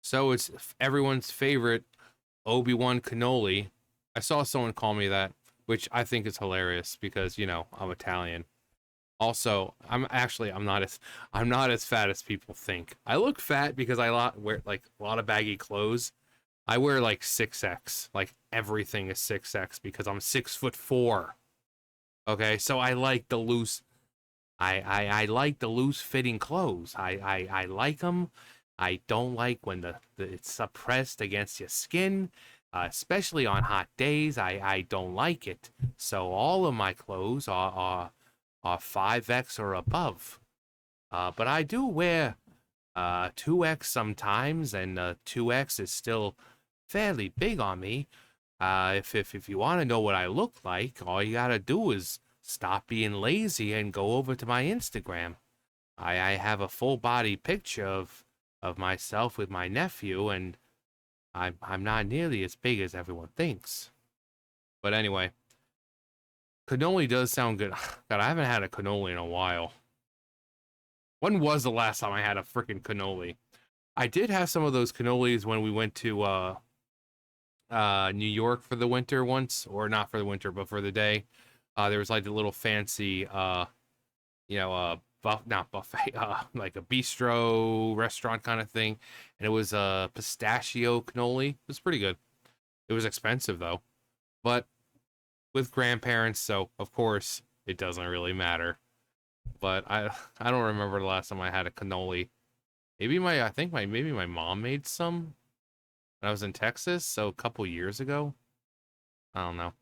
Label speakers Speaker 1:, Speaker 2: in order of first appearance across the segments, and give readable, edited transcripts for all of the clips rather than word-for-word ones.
Speaker 1: So it's everyone's favorite Obi-Wan cannoli. I saw someone call me that, which I think is hilarious because, I'm Italian. Also, I'm not as fat as people think. I look fat because wear like a lot of baggy clothes. I wear like 6X. Like everything is 6X because I'm 6'4". Okay, so I like the loose fitting clothes. I like them. I don't like when it's suppressed against your skin, especially on hot days. I don't like it. So all of my clothes are 5X or above. But I do wear 2X sometimes, and 2X is still fairly big on me. If you want to know what I look like, all you gotta do is stop being lazy and go over to my Instagram. I have a full body picture of myself with my nephew, and I'm not nearly as big as everyone thinks. But anyway, cannoli does sound good. God, I haven't had a cannoli in a while. When was the last time I had a freaking cannoli? I did have some of those cannolis when we went to New York for the winter once, or not for the winter, but for the day. There was like a little fancy not buffet, like a bistro restaurant kind of thing, and it was a pistachio cannoli. It was pretty good. It was expensive though, but with grandparents, so of course it doesn't really matter. But I don't remember the last time I had a cannoli. Maybe my mom made some when I was in Texas, so a couple years ago. I don't know.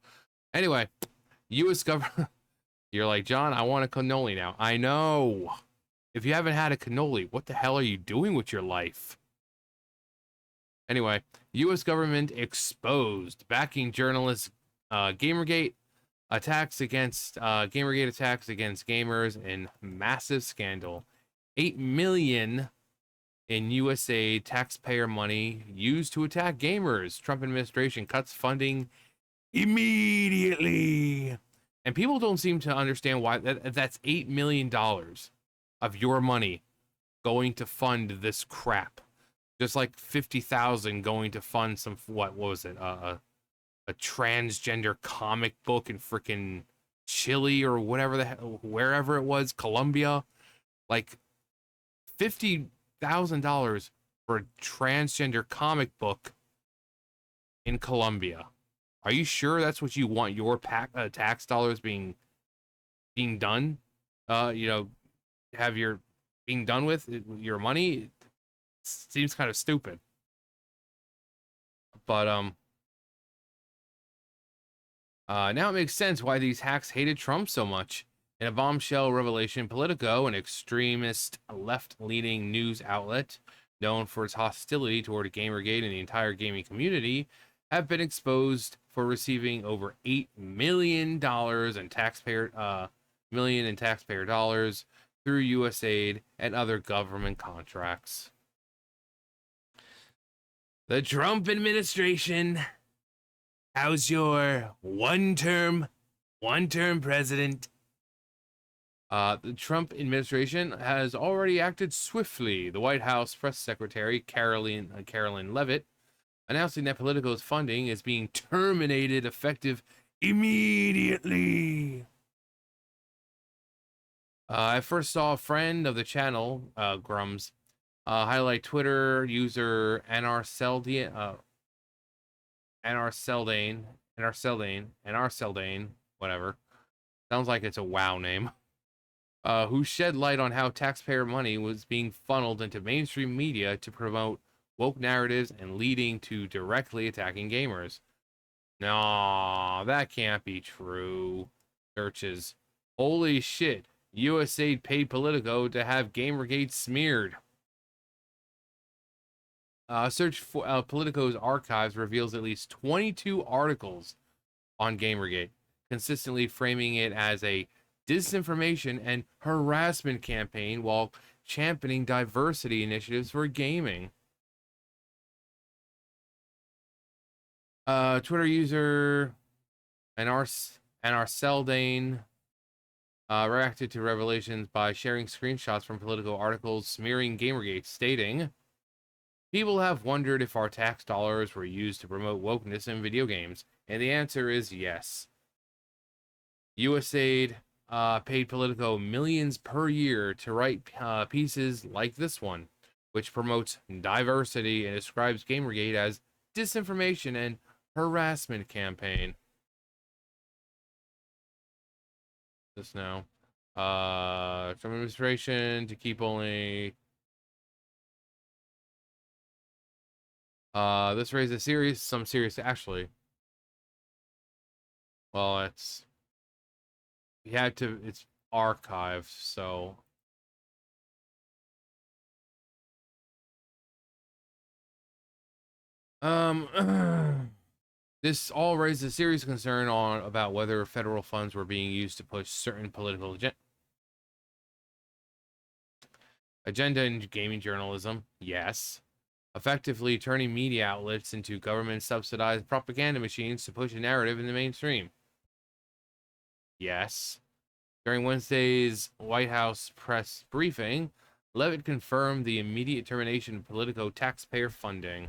Speaker 1: Anyway, U.S. government. You're like, John, I want a cannoli now. I know. If you haven't had a cannoli, what the hell are you doing with your life? Anyway, U.S. government exposed backing journalists. Gamergate attacks against gamers in massive scandal. 8 million in USAID taxpayer money used to attack gamers. Trump administration cuts funding immediately. And people don't seem to understand why that's $8 million of your money going to fund this crap. Just like 50,000 going to fund some what was it? A transgender comic book in freaking Chile or whatever wherever it was, Colombia. Like $50,000 for a transgender comic book in Colombia. Are you sure that's what you want your tax dollars being done? You know, have your being done with your money? It seems kind of stupid. But now it makes sense why these hacks hated Trump so much. In a bombshell revelation, Politico, an extremist left-leaning news outlet known for its hostility toward Gamergate and the entire gaming community, have been exposed for receiving over $8 million in taxpayer dollars through USAID and other government contracts. The Trump administration. How's your one term president? The Trump administration has already acted swiftly. The White House press secretary Caroline Levitt announcing that Politico's funding is being terminated effective immediately. I first saw a friend of the channel, Grums, highlight Twitter user NR whatever. Sounds like it's a WoW name. Who shed light on how taxpayer money was being funneled into mainstream media to promote woke narratives and leading to directly attacking gamers. No, that can't be true. Searches. Holy shit. USAID paid Politico to have Gamergate smeared. Search for Politico's archives reveals at least 22 articles on Gamergate, consistently framing it as a disinformation and harassment campaign while championing diversity initiatives for gaming. Twitter user Anar Seldane reacted to revelations by sharing screenshots from Politico articles smearing Gamergate, stating, People have wondered if our tax dollars were used to promote wokeness in video games, and the answer is yes. USAID paid Politico millions per year to write pieces like this one, which promotes diversity and describes Gamergate as disinformation and harassment campaign. This now. Trump administration to keep only. This raises some serious, actually. Well, it's archived, so. This all raises serious concern about whether federal funds were being used to push certain political agenda in gaming journalism. Yes. Effectively turning media outlets into government subsidized propaganda machines to push a narrative in the mainstream. Yes. During Wednesday's White House press briefing, Levitt confirmed the immediate termination of Politico taxpayer funding.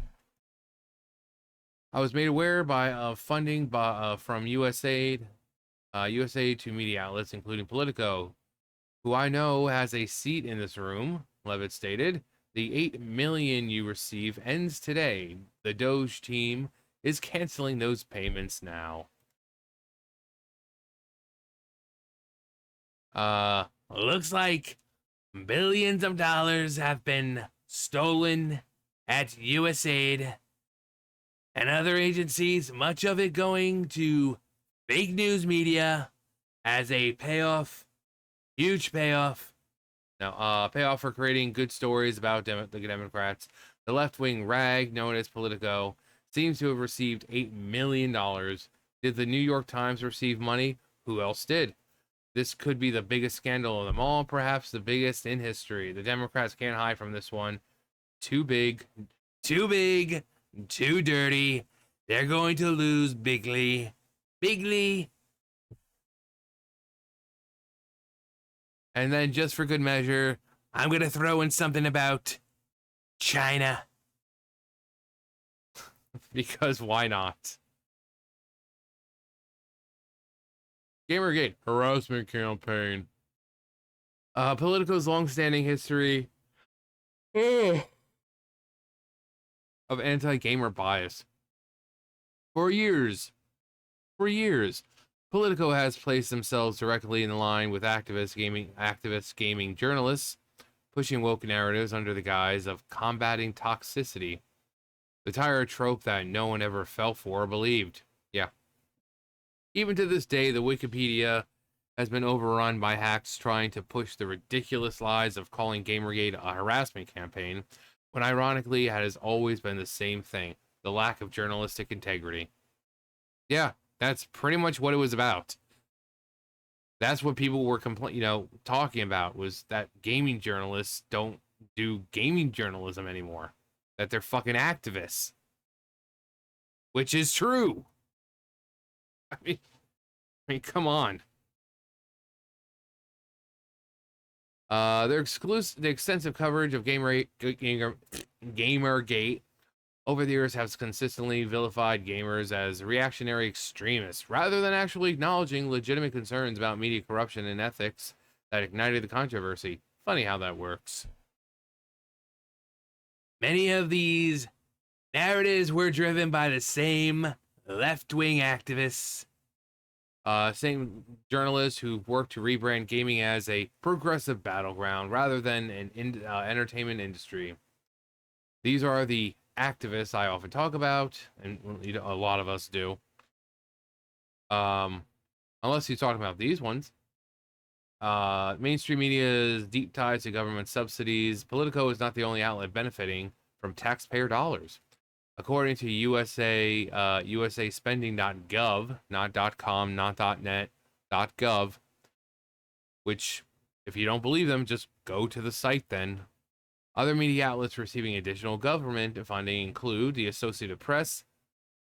Speaker 1: I was made aware of funding from USAID, USAID to media outlets, including Politico, who I know has a seat in this room, Levitt stated. The $8 million you receive ends today. The Doge team is canceling those payments now. Looks like billions of dollars have been stolen at USAID and other agencies, much of it going to fake news media as a payoff, huge payoff. Now, payoff for creating good stories about the Democrats. The left-wing rag known as Politico seems to have received $8 million. Did the New York Times receive money? Who else did? This could be the biggest scandal of them all, perhaps the biggest in history. The Democrats can't hide from this one. Too big, too big, too dirty. They're going to lose bigly. Bigly. And then, just for good measure, I'm going to throw in something about China. Because why not? Gamergate harassment campaign. Politico's long-standing history of anti-gamer bias. For years, Politico has placed themselves directly in line with activist gaming journalists, pushing woke narratives under the guise of combating toxicity. The tire trope that no one ever fell for or believed. Yeah. Even to this day, the Wikipedia has been overrun by hacks trying to push the ridiculous lies of calling Gamergate a harassment campaign, when ironically it has always been the same thing, the lack of journalistic integrity. Yeah, that's pretty much what it was about. That's what people were talking about, was that gaming journalists don't do gaming journalism anymore. That they're fucking activists. Which is true. I mean, come on. The extensive coverage of Gamergate over the years has consistently vilified gamers as reactionary extremists, rather than actually acknowledging legitimate concerns about media corruption and ethics that ignited the controversy. Funny how that works. Many of these narratives were driven by the same left-wing activists, same journalists who worked to rebrand gaming as a progressive battleground rather than an entertainment industry. These are the activists I often talk about, and a lot of us do. Unless you're talking about these ones. Mainstream media's deep ties to government subsidies. Politico is not the only outlet benefiting from taxpayer dollars. According to USAspending.gov, not .com, not .net, .gov, which, if you don't believe them, just go to the site then. Other media outlets receiving additional government funding include the Associated Press,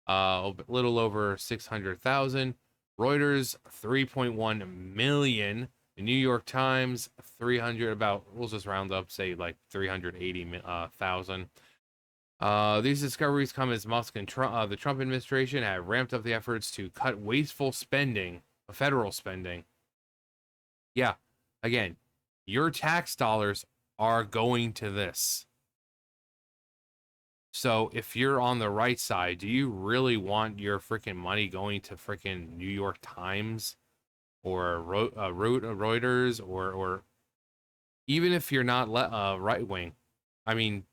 Speaker 1: a little over 600,000, Reuters 3.1 million, the New York Times 300, we'll just round up, say like 380,000, These discoveries come as Musk and the Trump administration have ramped up the efforts to cut wasteful spending, federal spending. Yeah, again, your tax dollars are going to this. So if you're on the right side, do you really want your freaking money going to freaking New York Times or Reuters or even if you're not right wing? I mean,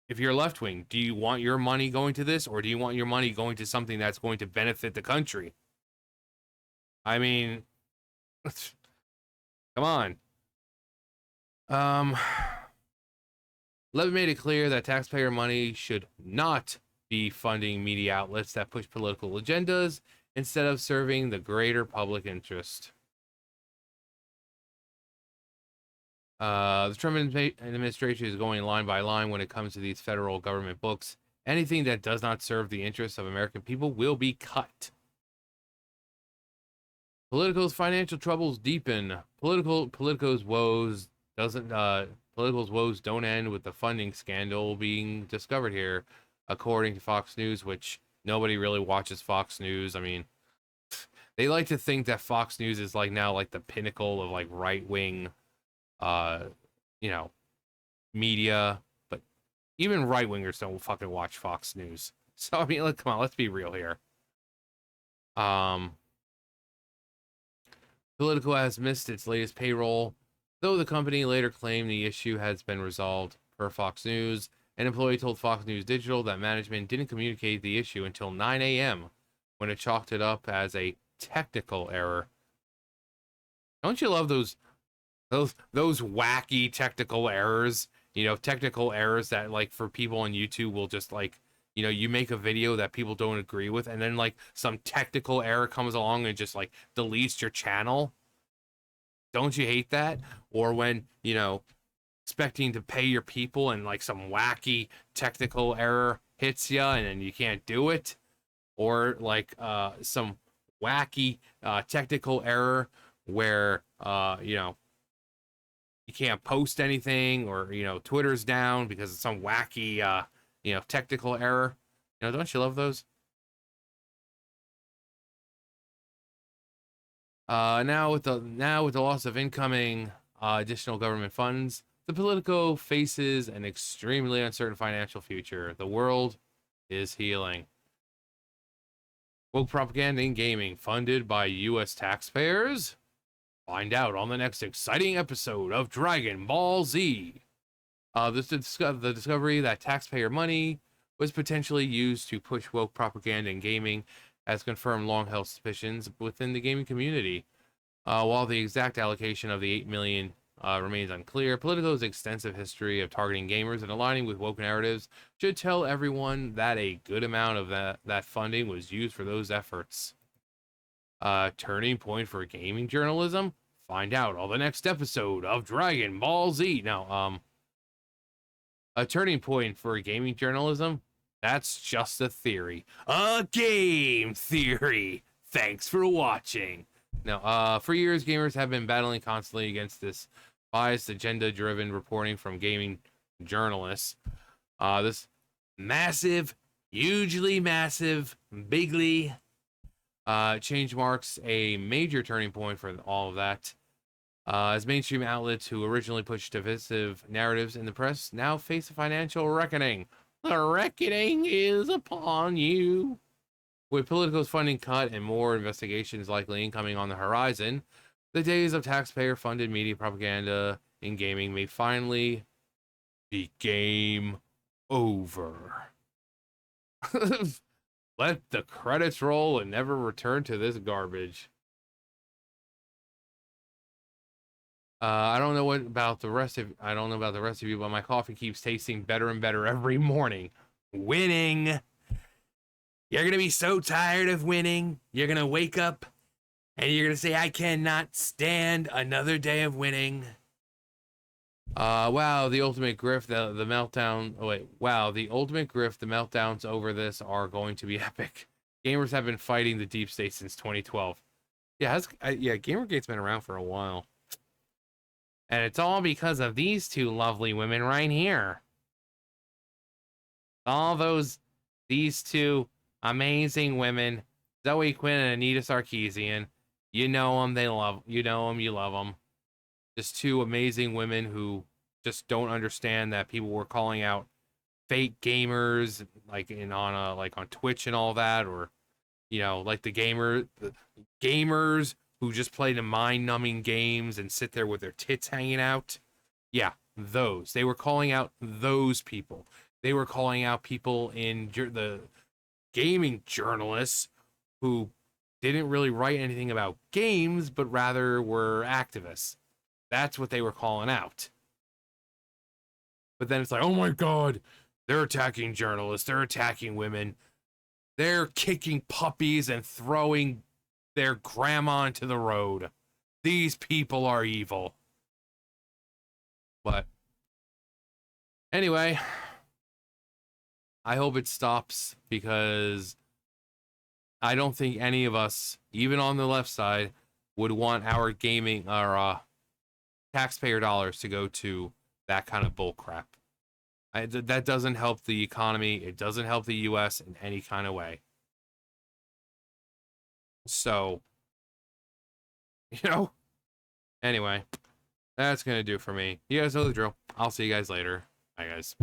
Speaker 1: if you're left wing, do you want your money going to this or do you want your money going to something that's going to benefit the country? I mean, come on. Um, Levin made it clear that taxpayer money should not be funding media outlets that push political agendas instead of serving the greater public interest. The Trump administration is going line by line when it comes to these federal government books. Anything that does not serve the interests of American people will be cut. Politico's financial troubles deepen. Politico's woes don't end with the funding scandal being discovered here, according to Fox News, which nobody really watches Fox News. I mean, they like to think that Fox News is like now like the pinnacle of like right wing, uh, you know, media, but even right wingers don't fucking watch Fox News. So I mean, come on, let's be real here. Um, Politico has missed its latest payroll, though the company later claimed the issue has been resolved. Per Fox News, an employee told Fox News Digital that management didn't communicate the issue until 9 a.m. when it chalked it up as a technical error. Don't you love those wacky technical errors? You know, technical errors that like for people on YouTube will just like, you know, you make a video that people don't agree with and then like some technical error comes along and just like deletes your channel. Don't you hate that? Or when, you know, expecting to pay your people and like some wacky technical error hits you and then you can't do it, or like some wacky technical error where you know, you can't post anything, or you know, Twitter's down because of some wacky you know, technical error. You know, don't you love those? Now with the loss of incoming additional government funds, the Politico faces an extremely uncertain financial future. The world is healing. Woke propaganda in gaming funded by U.S. taxpayers? Find out on the next exciting episode of Dragon Ball Z. The discovery that taxpayer money was potentially used to push woke propaganda in gaming has confirmed long-held suspicions within the gaming community. While the exact allocation of the 8 million remains unclear, Politico's extensive history of targeting gamers and aligning with woke narratives should tell everyone that a good amount of that funding was used for those efforts. Turning point for gaming journalism? Find out on the next episode of Dragon Ball Z. Now, a turning point for gaming journalism? That's just a theory. A game theory. Thanks for watching. Now, for years, gamers have been battling constantly against this biased, agenda-driven reporting from gaming journalists. This massive, hugely massive, bigly change marks a major turning point for all of that. As mainstream outlets who originally pushed divisive narratives in the press now face a financial reckoning. The reckoning is upon you. With Politico's funding cut and more investigations likely incoming on the horizon, the days of taxpayer-funded media propaganda in gaming may finally be game over. Let the credits roll and never return to this garbage. I don't know about the rest of you, but my coffee keeps tasting better and better every morning. Winning. You're gonna be so tired of winning. You're gonna wake up and you're gonna say, I cannot stand another day of winning. Wow, the ultimate grift, the meltdown. Oh wait, wow, the ultimate grift, the meltdowns over this are going to be epic. Gamers have been fighting the deep state since 2012. Yeah, Gamergate's been around for a while. And it's all because of these two lovely women right here. All these two amazing women, Zoe Quinn and Anita Sarkeesian. You know them, you know them, you love them. Just two amazing women who just don't understand that people were calling out fake gamers like on Twitch and all that, or like the gamers who just play the mind-numbing games and sit there with their tits hanging out. Yeah, those. They were calling out those people. They were calling out people in the gaming journalists who didn't really write anything about games, but rather were activists. That's what they were calling out. But then it's like, oh my God, they're attacking journalists, they're attacking women, they're kicking puppies and throwing their grandma into the road. These people are evil. But anyway, I hope it stops because I don't think any of us, even on the left side, would want our taxpayer dollars to go to that kind of bullcrap. That doesn't help the economy. It doesn't help the U.S. in any kind of way. So, anyway, that's going to do for me. You guys know the drill. I'll see you guys later. Bye, guys.